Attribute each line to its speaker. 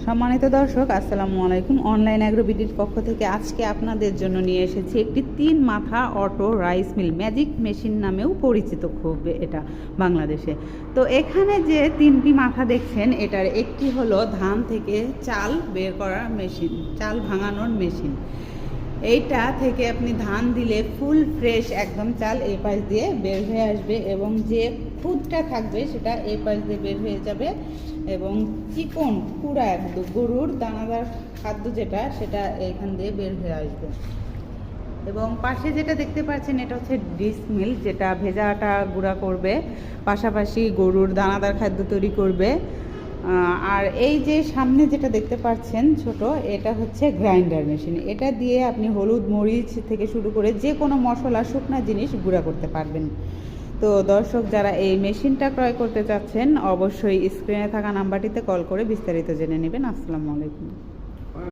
Speaker 1: সম্মানিত দর্শক, আসসালামু আলাইকুম। অনলাইন অ্যাগ্রোবিডির পক্ষ থেকে আজকে আপনাদের জন্য নিয়ে এসেছি একটি 3 মাথা auto rice mill, magic machine নামেও পরিচিত খুব এটা বাংলাদেশে। তো এখানে যে 3টি মাথা দেখছেন, এটার একটি হলো ধান থেকে চাল বের করার মেশিন, চাল ভাঙানোর মেশিন। এইটা থেকে আপনি ধান দিলে ফুল ফ্রেশ একদম চাল এই পাশ দিয়ে বের হয়ে আসবে এবং যে খুদটা থাকবে সেটা এই পাশ দিয়ে বের হয়ে যাবে এবং চিকন পুরা একদম গরুর দানাদার খাদ্য যেটা সেটা এইখান দিয়ে বের হয়ে আসবে। এবং পাশে যেটা দেখতে পাচ্ছেন এটা হচ্ছে ডিস মিল, যেটা ভেজা আটা গুঁড়া করবে, পাশাপাশি গরুর দানাদার খাদ্য তৈরি করবে। আর এই যে সামনে যেটা দেখতে পাচ্ছেন ছোট, এটা হচ্ছে গ্রাইন্ডার মেশিন। এটা দিয়ে আপনি হলুদ মরিচ থেকে শুরু করে যে কোনো মশলা শুকনা জিনিস গুঁড়া করতে পারবেন। তো দর্শক, যারা এই মেশিনটা ক্রয় করতে চাচ্ছেন অবশ্যই স্ক্রিনে থাকা নাম্বারটিতে কল করে বিস্তারিত জেনে নেবেন। আসসালামু আলাইকুম।